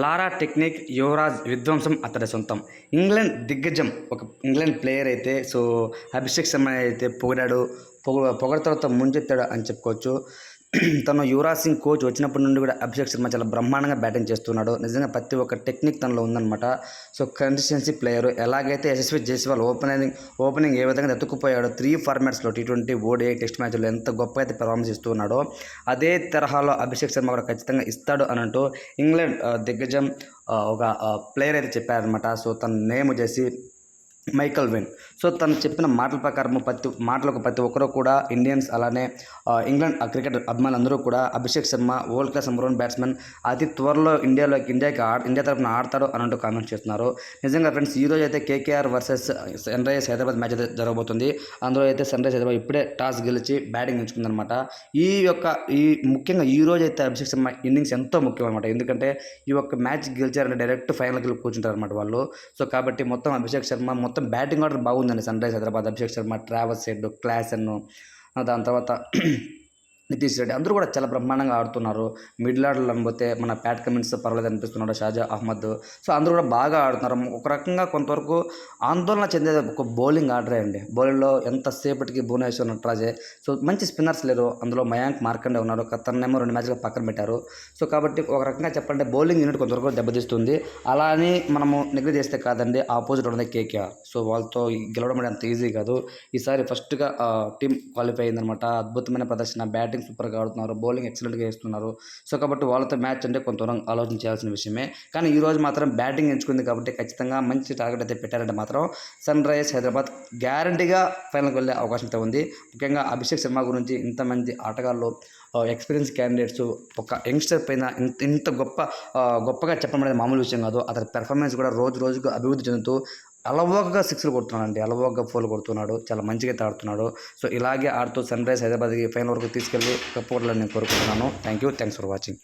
లారా technique Yuvraj విధ్వంసం అతడి సొంతం. ఇంగ్లాండ్ దిగ్గజం ఒక ఇంగ్లాండ్ ప్లేయర్ అయితే అభిషేక్ శర్మ అయితే పొగిడాడు. పొగడ్తలతో ముంచెత్తాడు అని చెప్పుకోవచ్చు. తను యువరాజ్ సింగ్ కోచ్ వచ్చినప్పటి నుండి కూడా అభిషేక్ శర్మ చాలా బ్రహ్మాండంగా బ్యాటింగ్ చేస్తున్నాడు. నిజంగా ప్రతి ఒక్క టెక్నిక్ తనలో ఉందన్నమాట. Consistency player. ఎలాగైతే యశస్వి జైస్వాల్ ఓపెనింగ్ ఏ విధంగా ఎత్తుకుపోయాడో 3 ఫార్మాట్స్లో T20, ODI, టెస్ట్ మ్యాచ్లో ఎంత గొప్పగా అయితే పెర్ఫార్మెన్స్ ఇస్తున్నాడో అదే తరహాలో అభిషేక్ శర్మ కూడా ఖచ్చితంగా ఇస్తాడు అని అంటూ ఇంగ్లాండ్ దిగ్గజం ఒక ప్లేయర్ అయితే చెప్పారనమాట. తన నేమ్ వచ్చేసి మైకల్ వెన్. తను చెప్పిన మాటల ప్రకారం ప్రతి ఒక్కరూ కూడా ఇండియన్స్ అలానే ఇంగ్లాండ్ క్రికెట్ అభిమానులందరూ కూడా Abhishek Sharma world class number 1 batsmen, అతి త్వరలో ఇండియా తరఫున ఆడతాడు అని అంటూ కామెంట్ చేస్తున్నారు. నిజంగా ఫ్రెండ్స్, ఈరోజు అయితే KKR versus Sunrisers Hyderabad match అయితే జరగబోతుంది. అందులో అయితే సన్ రైజర్స్ హైదరాబాద్ ఇప్పుడే టాస్ గెలిచి బ్యాటింగ్ ఎంచుకుందనమాట. ముఖ్యంగా ఈ రోజు అయితే అభిషేక్ శర్మ ఇన్నింగ్స్ ఎంతో ముఖ్యం అనమాట. ఎందుకంటే ఈ ఒక్క మ్యాచ్ గెలిచారంటే డైరెక్ట్ ఫైనల్కి వెళ్ళి కూర్చుంటారు అనమాట వాళ్ళు. కాబట్టి మొత్తం అభిషేక్ శర్మ మొత్తం బ్యాటింగ్ ఆర్డర్ బాగుందండి. Sunrisers Hyderabad Abhishek Sharma, Travis Head, Klaasen, దాని తర్వాత నితీష్ రెడ్డి అందరూ కూడా చాలా బ్రహ్మాండంగా ఆడుతున్నారు. మిడిల్ ఆర్డర్లో అనిపోతే మన ప్యాట్ కమిన్స్ పర్వాలేదు అనిపిస్తున్నాడు, షాజా అహ్మద్. అందరూ కూడా బాగా ఆడుతున్నారు. ఒక రకంగా కొంతవరకు ఆందోళన చెందేది ఒక బౌలింగ్ ఆర్డరే అండి. బౌలింగ్లో ఎంతసేపటికి భువనేశ్వర్, నటరాజే. మంచి స్పిన్నర్స్ లేరు. అందులో మయాంక్ మార్కండే ఉన్నారు. తనేమో 2 మ్యాచ్లు పక్కన పెట్టారు. కాబట్టి ఒక రకంగా చెప్పాలంటే బౌలింగ్ యూనిట్ కొంతవరకు దెబ్బతీస్తుంది. అలా అని మనము నెగ్లెక్ట్ చేస్తే కాదండి. ఆపోజిట్ ఉన్నది KKR. వాళ్ళతో గెలవడం అనేది అంత ఈజీ కాదు. ఈసారి ఫస్ట్గా టీం క్వాలిఫై అయిందనమాట. అద్భుతమైన ప్రదర్శన, బ్యాటింగ్ సూపర్గా ఆడుతున్నారు, బౌలింగ్ ఎక్సలెంట్గా వేస్తున్నారు. కాబట్టి వాళ్ళతో మ్యాచ్ అంటే కొంతవరకు ఆలోచన చేయాల్సిన విషయమే. కానీ ఈరోజు మాత్రం బ్యాటింగ్ ఎంచుకుంది కాబట్టి ఖచ్చితంగా మంచి టార్గెట్ అయితే పెట్టారంటే మాత్రం సన్ రైజర్స్ హైదరాబాద్ గ్యారంటీగా ఫైనల్కి వెళ్ళే అవకాశం అయితే ఉంది. ముఖ్యంగా అభిషేక్ శర్మ గురించి ఇంతమంది ఆటగాళ్ళు, ఎక్స్పీరియన్స్ క్యాండిడేట్స్ ఒక యంగ్స్టర్ పైన ఇంత గొప్పగా చెప్పడం అనేది మామూలు విషయం కాదు. అతని పెర్ఫార్మెన్స్ కూడా రోజుకు అభివృద్ధి చెందుతూ అలవోకగా 6లు కొడుతున్నాడండి, అలవోకగా 4లు కొడుతున్నాడు. చాలా మంచిగా అయితే ఆడుతున్నాడు. ఇలాగే ఆడుతూ సన్ రైజర్స్ హైదరాబాద్కి ఫైనల్ వరకు తీసుకెళ్ళి కప్పు కొట్టాలని నేను కోరుకుంటున్నాను. Thanks for watching.